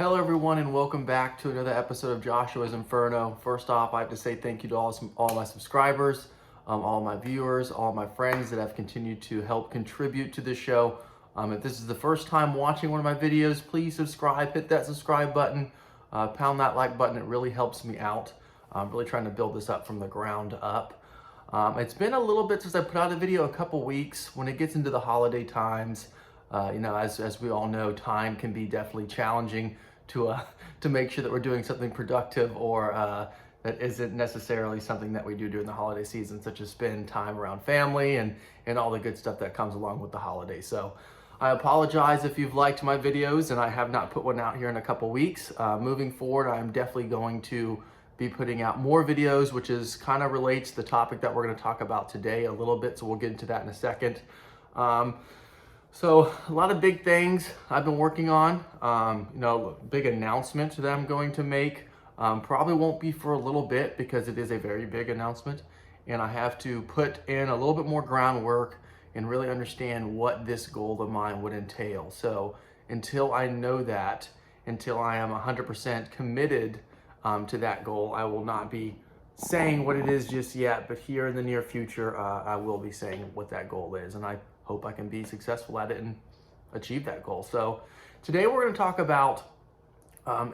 Hello everyone and welcome back to another episode of Joshua's Inferno. First off, I have to say thank you to all my subscribers, all my viewers, all my friends that have continued to help contribute to this show. If this is the first time watching one of my videos, please subscribe, hit that subscribe button, pound that like button. It really helps me out. I'm really trying to build this up from the ground up. It's been a little bit since I put out a video, a couple weeks. When it gets into the holiday times, as we all know, time can be definitely challenging to make sure that we're doing something productive or that isn't necessarily something that we do during the holiday season, such as spend time around family and all the good stuff that comes along with the holidays. So I apologize if you've liked my videos and I have not put one out here in a couple weeks. Moving forward, I'm definitely going to be putting out more videos, which is kind of relates to the topic that we're going to talk about today a little bit. So we'll get into that in a second. So a lot of big things I've been working on, big announcement that I'm going to make. Probably won't be for a little bit because it is a very big announcement and I have to put in a little bit more groundwork and really understand what this goal of mine would entail. So until I know that, until I am 100% committed to that goal, I will not be saying what it is just yet, but here in the near future, I will be saying what that goal is. And I hope I can be successful at it and achieve that goal. So today we're going to talk about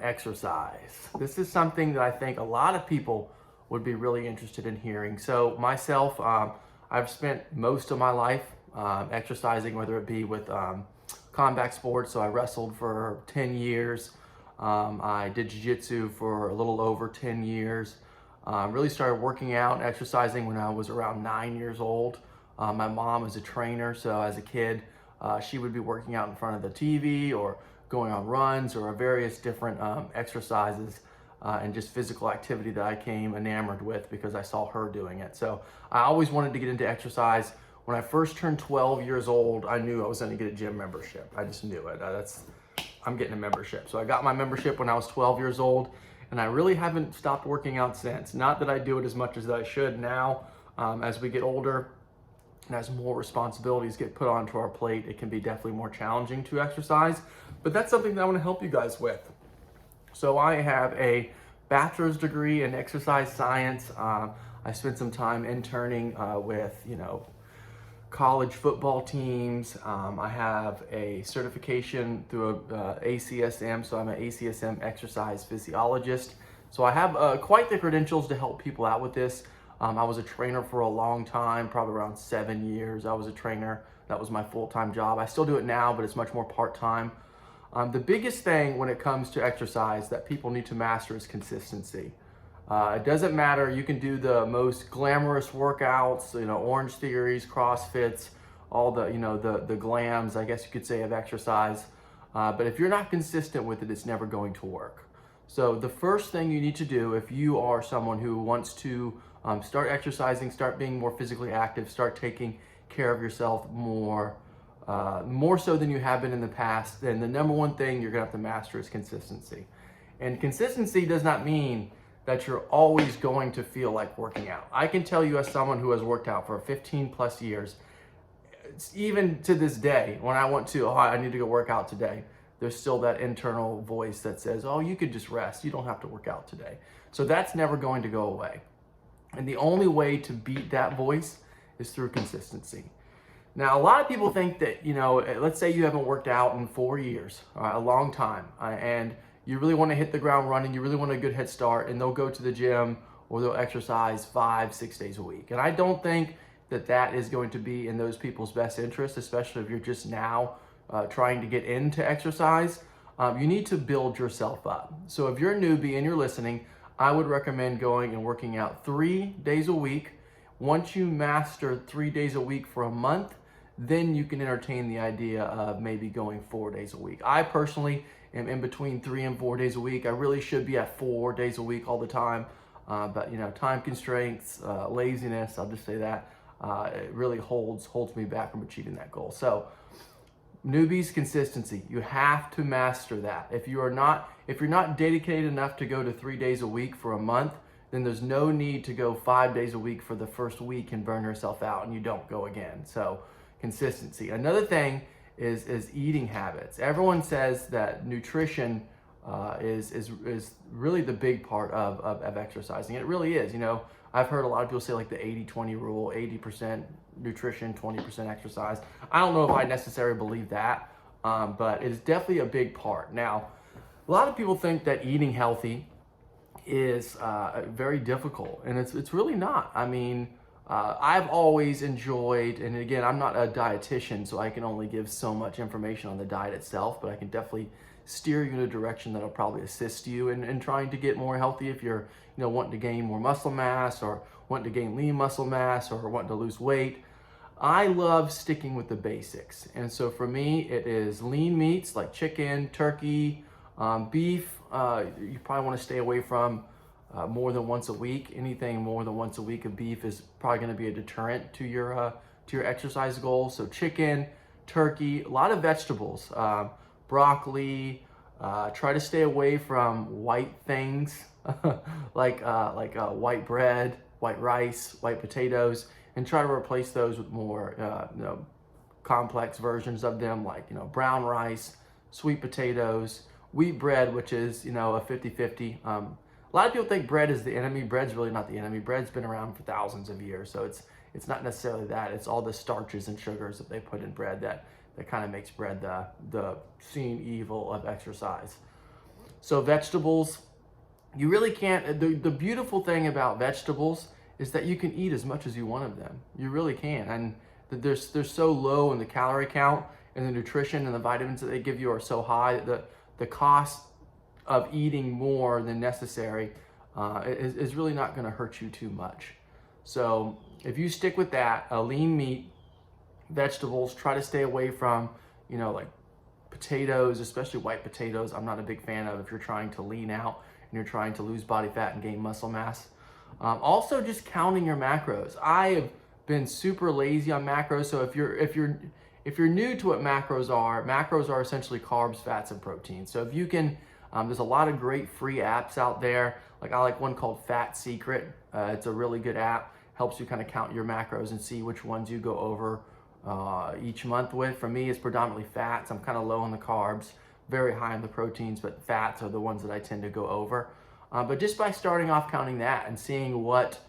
exercise. This is something that I think a lot of people would be really interested in hearing. So myself, I've spent most of my life exercising, whether it be with combat sports. So I wrestled for 10 years. I did jiu-jitsu for a little over 10 years. Really started working out and exercising when I was around 9 years old. My mom is a trainer, so as a kid, she would be working out in front of the TV or going on runs or various different exercises and just physical activity that I came enamored with because I saw her doing it. So I always wanted to get into exercise. When I first turned 12 years old, I knew I was going to get a gym membership. I just knew it. I'm getting a membership. So I got my membership when I was 12 years old, and I really haven't stopped working out since. Not that I do it as much as I should now. As we get older, and as more responsibilities get put onto our plate, it can be definitely more challenging to exercise, but that's something that I want to help you guys with. So I have a bachelor's degree in exercise science. I spent some time interning with, college football teams. I have a certification through ACSM, so I'm an ACSM exercise physiologist. So I have quite the credentials to help people out with this. I was a trainer for a long time, probably around 7 years. I was a trainer. That was my full-time job. I still do it now, but it's much more part-time. The biggest thing when it comes to exercise that people need to master is consistency. It doesn't matter. You can do the most glamorous workouts, Orange Theories, CrossFits, all the, the glams, I guess you could say, of exercise. But if you're not consistent with it, it's never going to work. So the first thing you need to do if you are someone who wants to start exercising, start being more physically active, start taking care of yourself more so than you have been in the past, then the number one thing you're gonna have to master is consistency. And consistency does not mean that you're always going to feel like working out. I can tell you as someone who has worked out for 15 plus years, even to this day, when I want to, I need to go work out today, there's still that internal voice that says, oh, you could just rest. You don't have to work out today. So that's never going to go away. And the only way to beat that voice is through consistency. Now, a lot of people think that, let's say you haven't worked out in 4 years, a long time, and you really want to hit the ground running, you really want a good head start, and they'll go to the gym or they'll exercise 5-6 days a week. And I don't think that that is going to be in those people's best interest, especially if you're just now trying to get into exercise. You need to build yourself up. So if you're a newbie and you're listening, I would recommend going and working out 3 days a week. Once you master 3 days a week for a month, then you can entertain the idea of maybe going 4 days a week. I personally am in between 3 and 4 days a week. I really should be at 4 days a week all the time. But time constraints, laziness, I'll just say that, it really holds me back from achieving that goal. So newbies, consistency. You have to master that. If you're not dedicated enough to go to 3 days a week for a month, then there's no need to go 5 days a week for the first week and burn yourself out and you don't go again. So consistency. Another thing is eating habits. Everyone says that nutrition is really the big part of exercising. It really is. You know, I've heard a lot of people say like the 80-20 rule, 80% nutrition, 20% exercise. I don't know if I necessarily believe that, but it's definitely a big part. Now, a lot of people think that eating healthy is very difficult, and it's really not. I mean, I've always enjoyed, and again, I'm not a dietitian, so I can only give so much information on the diet itself, but I can definitely steer you in a direction that'll probably assist you in trying to get more healthy if you're, you know, wanting to gain more muscle mass, or wanting to gain lean muscle mass, or wanting to lose weight. I love sticking with the basics. And so for me, it is lean meats like chicken, turkey, beef. You probably want to stay away from more than once a week. Anything more than once a week of beef is probably going to be a deterrent to your exercise goals. So chicken, turkey, a lot of vegetables, broccoli. Try to stay away from white things like white bread, white rice, white potatoes, and try to replace those with more complex versions of them, like brown rice, sweet potatoes, wheat bread, which is a 50-50. A lot of people think bread is the enemy. Bread's really not the enemy. Bread's been around for thousands of years, so it's not necessarily that. It's all the starches and sugars that they put in bread that kind of makes bread the seen evil of exercise. So vegetables, you really can't. The beautiful thing about vegetables is that you can eat as much as you want of them. You really can, and they're so low in the calorie count, and the nutrition and the vitamins that they give you are so high that the cost of eating more than necessary is really not going to hurt you too much. So if you stick with that, a lean meat, vegetables, try to stay away from like potatoes, especially white potatoes. I'm not a big fan of if you're trying to lean out and you're trying to lose body fat and gain muscle mass. Also, just counting your macros. I have been super lazy on macros. So if you're new to what macros are essentially carbs, fats, and proteins. So if you can, there's a lot of great free apps out there. Like I like one called Fat Secret. It's a really good app. Helps you kind of count your macros and see which ones you go over each month with. For me, it's predominantly fats. I'm kind of low on the carbs, very high on the proteins, but fats are the ones that I tend to go over. But just by starting off counting that and seeing what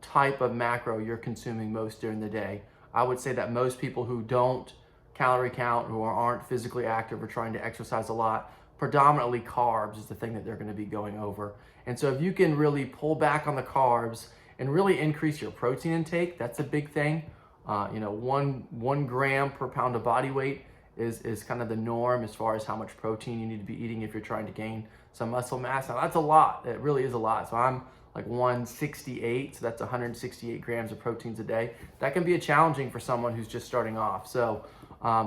type of macro you're consuming most during the day, I would say that most people who don't calorie count, who aren't physically active or trying to exercise a lot, predominantly carbs is the thing that they're going to be going over. And so if you can really pull back on the carbs and really increase your protein intake, that's a big thing. 1 gram per pound of body weight is kind of the norm as far as how much protein you need to be eating if you're trying to gain some muscle mass. Now that's a lot. It really is a lot. So I'm like 168, so that's 168 grams of proteins a day. That can be challenging for someone who's just starting off. So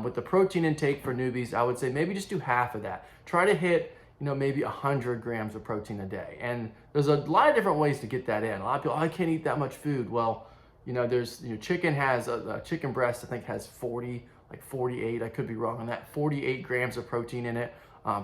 with the protein intake for newbies, I would say maybe just do half of that. Try to hit maybe 100 grams of protein a day. And there's a lot of different ways to get that in. A lot of people, I can't eat that much food. Well, there's chicken has a chicken breast, I think has 48, I could be wrong on that, 48 grams of protein in it.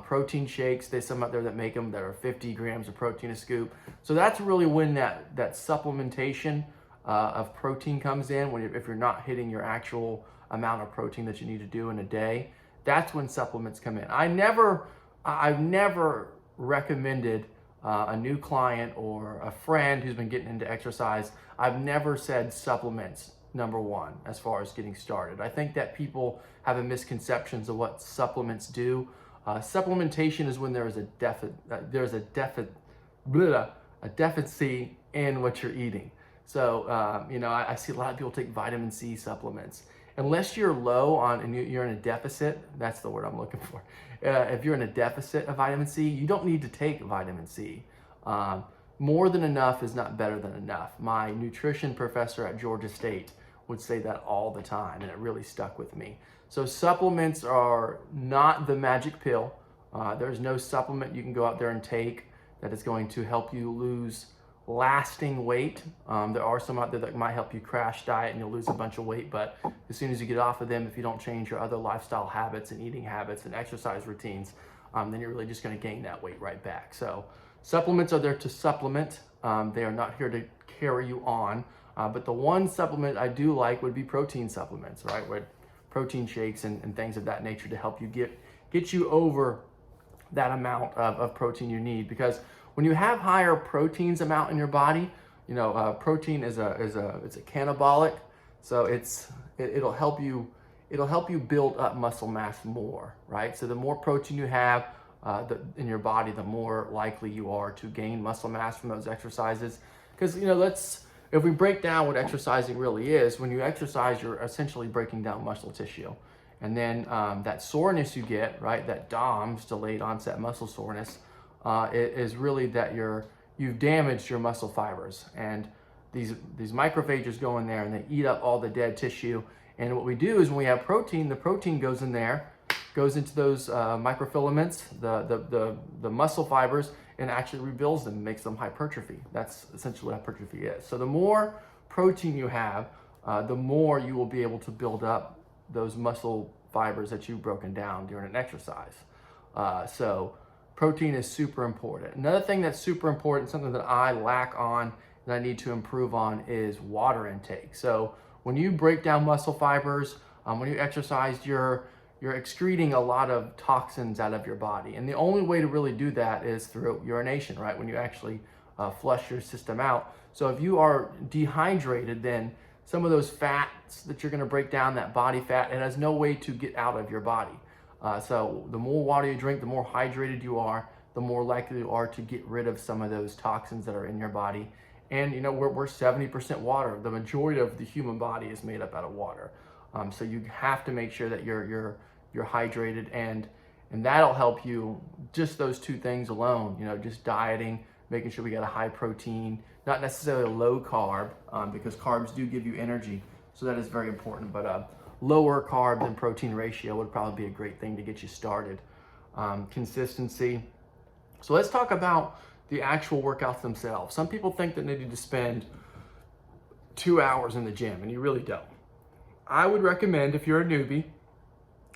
Protein shakes, there's some out there that make them that are 50 grams of protein a scoop. So that's really when that supplementation of protein comes in, if you're not hitting your actual amount of protein that you need to do in a day. That's when supplements come in. I've never recommended a new client or a friend who's been getting into exercise, I've never said supplements number one as far as getting started. I think that people have a misconceptions of what supplements do. Supplementation is when there is a deficiency in what you're eating. So I see a lot of people take vitamin C supplements. Unless you're low on and you're in a deficit, that's the word I'm looking for. If you're in a deficit of vitamin C, you don't need to take vitamin C. More than enough is not better than enough. My nutrition professor at Georgia State would say that all the time, and it really stuck with me. So supplements are not the magic pill. There's no supplement you can go out there and take that is going to help you lose lasting weight. There are some out there that might help you crash diet and you'll lose a bunch of weight, but as soon as you get off of them, if you don't change your other lifestyle habits and eating habits and exercise routines, then you're really just going to gain that weight right back. So supplements are there to supplement. They are not here to carry you on. But the one supplement I do like would be protein supplements, right? With protein shakes and things of that nature to help you get you over that amount of protein you need. Because when you have higher proteins amount in your body, protein is it's a catabolic, so it'll help you build up muscle mass more, right? So the more protein you have in your body, the more likely you are to gain muscle mass from those exercises. Because if we break down what exercising really is, when you exercise, you're essentially breaking down muscle tissue. And then that soreness you get, right, that DOMS, delayed onset muscle soreness, is really that you've damaged your muscle fibers. And these macrophages go in there and they eat up all the dead tissue. And what we do is when we have protein, the protein goes in there, goes into those microfilaments, the muscle fibers, and actually rebuilds them, makes them hypertrophy. That's essentially what hypertrophy is. So the more protein you have, the more you will be able to build up those muscle fibers that you've broken down during an exercise. So protein is super important. Another thing that's super important, something that I lack on, that I need to improve on, is water intake. So when you break down muscle fibers, when you exercise, you're excreting a lot of toxins out of your body. And the only way to really do that is through urination, right? When you actually flush your system out. So if you are dehydrated, then some of those fats that you're gonna break down, that body fat, it has no way to get out of your body. So the more water you drink, the more hydrated you are, the more likely you are to get rid of some of those toxins that are in your body. And we're 70% water. The majority of the human body is made up out of water. So you have to make sure that you're hydrated, and that'll help you. Just those two things alone, just dieting, making sure we got a high protein, not necessarily a low carb, because carbs do give you energy. So that is very important, but lower carb and protein ratio would probably be a great thing to get you started. Consistency. So let's talk about the actual workouts themselves. Some people think that they need to spend 2 hours in the gym, and you really don't. I would recommend, if you're a newbie,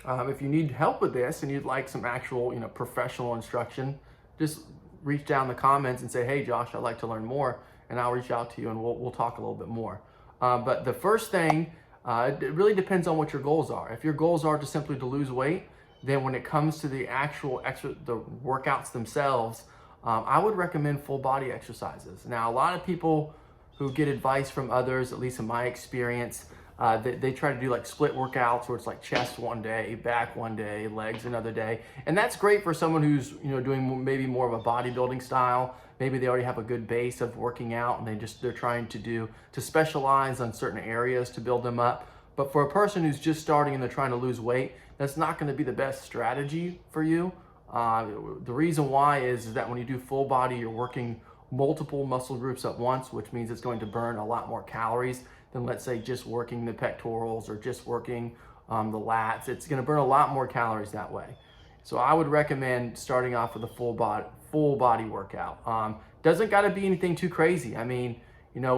if you need help with this and you'd like some actual, professional instruction, just reach down in the comments and say, hey, Josh, I'd like to learn more, and I'll reach out to you and we'll talk a little bit more. But the first thing, it really depends on what your goals are. If your goals are to simply to lose weight, then when it comes to the actual the workouts themselves, I would recommend full body exercises. Now, a lot of people who get advice from others, at least in my experience, they try to do like split workouts where it's like chest one day, back one day, legs another day. And that's great for someone who's doing maybe more of a bodybuilding style. Maybe they already have a good base of working out and they're trying to specialize on certain areas to build them up. But for a person who's just starting and they're trying to lose weight, that's not going to be the best strategy for you. The reason why is that when you do full body, you're working multiple muscle groups at once, which means it's going to burn a lot more calories than, let's say, just working the pectorals or just working the lats. It's going to burn a lot more calories that way. So I would recommend starting off with a full body workout. Doesn't got to be anything too crazy. I mean,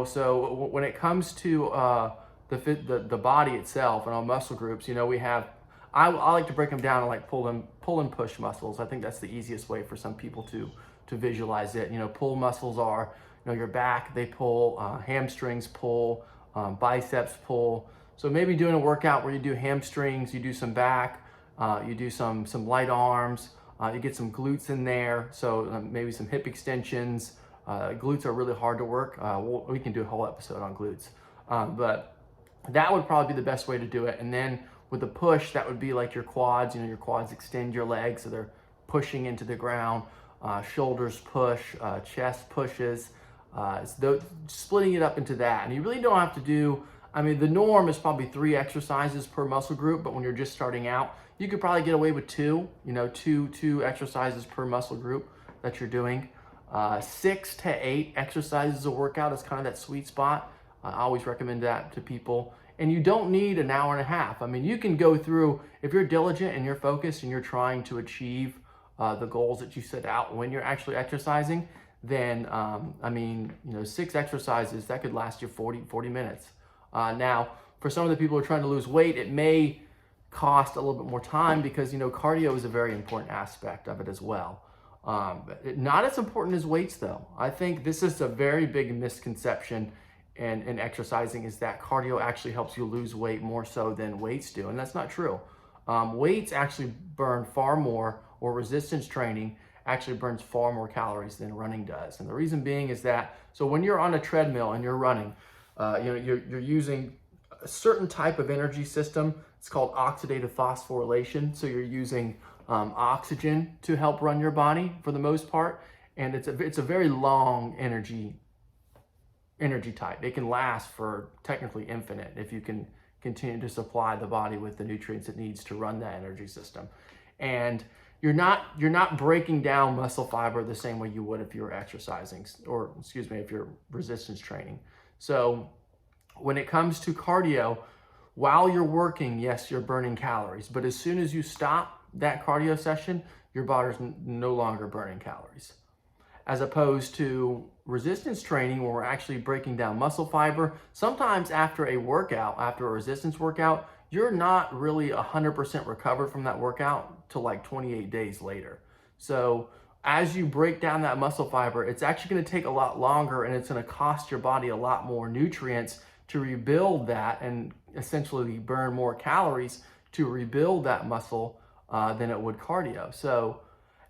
so when it comes to the body itself and our muscle groups, we have, I like to break them down and like pull and push muscles. I think that's the easiest way for some people to visualize it. Pull muscles are, your back, they pull, hamstrings pull, biceps pull. So maybe doing a workout where you do hamstrings, you do some back, you do some light arms, you get some glutes in there. So maybe some hip extensions. Glutes are really hard to work. We can do a whole episode on glutes, but that would probably be the best way to do it. And then with the push, that would be like your quads. Your quads extend your legs, so they're pushing into the ground. Shoulders push, chest pushes. Splitting it up into that. And you really don't have to do, the norm is probably 3 exercises per muscle group, but when you're just starting out, you could probably get away with 2, two exercises per muscle group that you're doing. 6 to 8 exercises a workout is kind of that sweet spot. I always recommend that to people. And you don't need an hour and a half. You can go through, if you're diligent and you're focused and you're trying to achieve the goals that you set out when you're actually exercising, then 6 exercises, that could last you 40 minutes. Now, for some of the people who are trying to lose weight, it may cost a little bit more time because, cardio is a very important aspect of it as well. Not as important as weights though. I think this is a very big misconception in exercising, is that cardio actually helps you lose weight more so than weights do. And that's not true. Weights actually burn far more or resistance training actually burns far more calories than running does. And the reason being is that, so when you're on a treadmill and you're running, you're using a certain type of energy system. It's called oxidative phosphorylation. So you're using oxygen to help run your body for the most part. And it's a very long energy type. It can last for technically infinite if you can continue to supply the body with the nutrients it needs to run that energy system. And you're not breaking down muscle fiber the same way you would if you were exercising, or excuse me, if you're resistance training. So when it comes to cardio, while you're working, yes, you're burning calories, but as soon as you stop that cardio session, your body's no longer burning calories. As opposed to resistance training, where we're actually breaking down muscle fiber, sometimes after a workout, after a resistance workout, you're not really 100% recovered from that workout till like 28 days later. So as you break down that muscle fiber, it's actually going to take a lot longer, and it's going to cost your body a lot more nutrients to rebuild that and essentially burn more calories to rebuild that muscle than it would cardio. So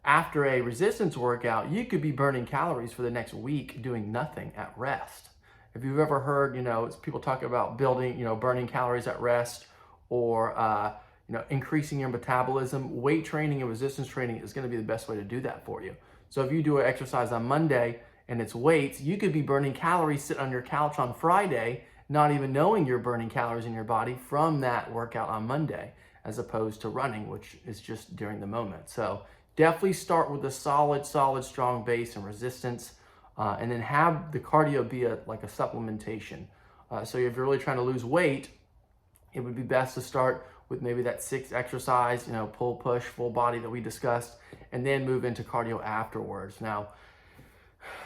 after a resistance workout, you could be burning calories for the next week doing nothing at rest. If you've ever heard, it's people talk about burning calories at rest, or increasing your metabolism, weight training and resistance training is going to be the best way to do that for you. So if you do an exercise on Monday and it's weights, you could be burning calories sitting on your couch on Friday, not even knowing you're burning calories in your body from that workout on Monday, as opposed to running, which is just during the moment. So definitely start with a solid, strong base and resistance, and then have the cardio be like a supplementation. So if you're really trying to lose weight, it would be best to start with maybe that 6 exercise, pull, push, full body that we discussed, and then move into cardio afterwards. Now,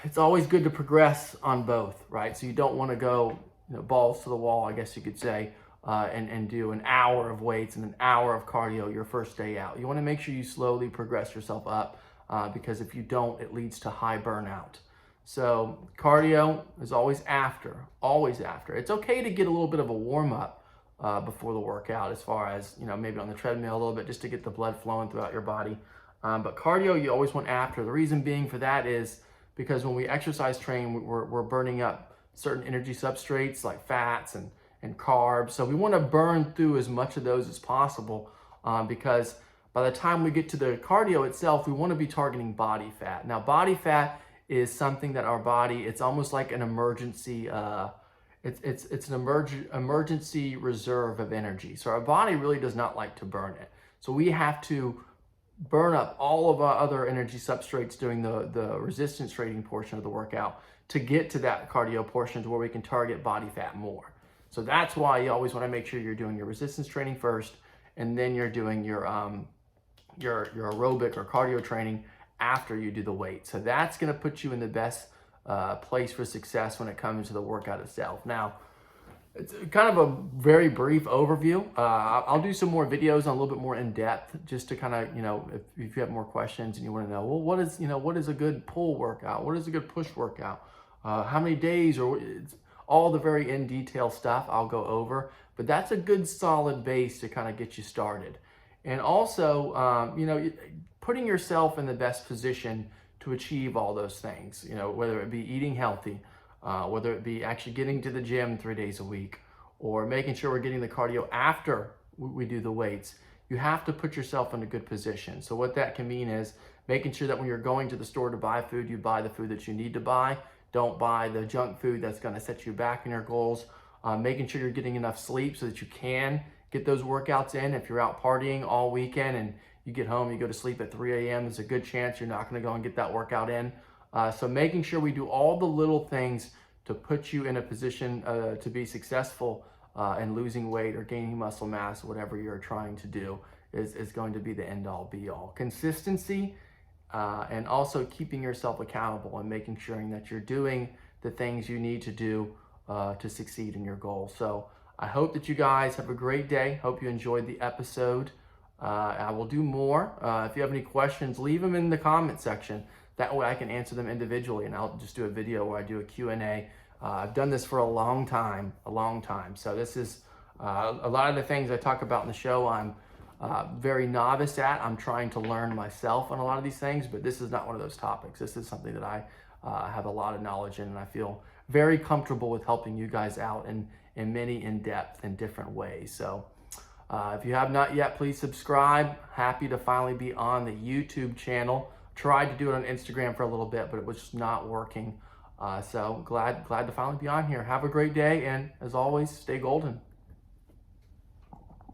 it's always good to progress on both, right? So you don't want to go balls to the wall, I guess you could say, and do an hour of weights and an hour of cardio your first day out. You want to make sure you slowly progress yourself up, because if you don't, it leads to high burnout. So cardio is always after. It's okay to get a little bit of a warm up before the workout, as far as, maybe on the treadmill a little bit, just to get the blood flowing throughout your body. But cardio, you always want after. The reason being for that is because when we exercise train, we're burning up certain energy substrates like fats and carbs. So we want to burn through as much of those as possible, because by the time we get to the cardio itself, we want to be targeting body fat. Now, body fat is something that our body, it's almost like an emergency, it's an emergency reserve of energy. So our body really does not like to burn it. So we have to burn up all of our other energy substrates during the resistance training portion of the workout to get to that cardio portion to where we can target body fat more. So that's why you always want to make sure you're doing your resistance training first, and then you're doing your aerobic or cardio training after you do the weight. So that's going to put you in the best place for success when it comes to the workout itself. Now, it's kind of a very brief overview. I'll do some more videos on a little bit more in depth, just to kind of, if you have more questions and you want to know, well, what is a good pull workout? What is a good push workout? How many days, or all the very in detail stuff I'll go over, but that's a good solid base to kind of get you started. And also, putting yourself in the best position to achieve all those things, whether it be eating healthy, whether it be actually getting to the gym 3 days a week, or making sure we're getting the cardio after we do the weights. You have to put yourself in a good position. So what that can mean is making sure that when you're going to the store to buy food, you buy the food that you need to buy. Don't buy the junk food that's going to set you back in your goals. Making sure you're getting enough sleep so that you can get those workouts in. If you're out partying all weekend and you get home, you go to sleep at 3 a.m., there's a good chance you're not going to go and get that workout in. So making sure we do all the little things to put you in a position to be successful in losing weight or gaining muscle mass, whatever you're trying to do, is going to be the end all be all. Consistency, and also keeping yourself accountable and making sure that you're doing the things you need to do to succeed in your goal. So I hope that you guys have a great day. Hope you enjoyed the episode. I will do more. If you have any questions, leave them in the comment section. That way I can answer them individually, and I'll just do a video where I do a Q&A. I've done this for a long time. So this is a lot of the things I talk about in the show. I'm very novice at. I'm trying to learn myself on a lot of these things, but this is not one of those topics. This is something that I have a lot of knowledge in, and I feel very comfortable with helping you guys out in many in-depth and different ways. So if you have not yet, please subscribe. Happy to finally be on the YouTube channel. Tried to do it on Instagram for a little bit, but it was just not working. So glad to finally be on here. Have a great day, and as always, stay golden.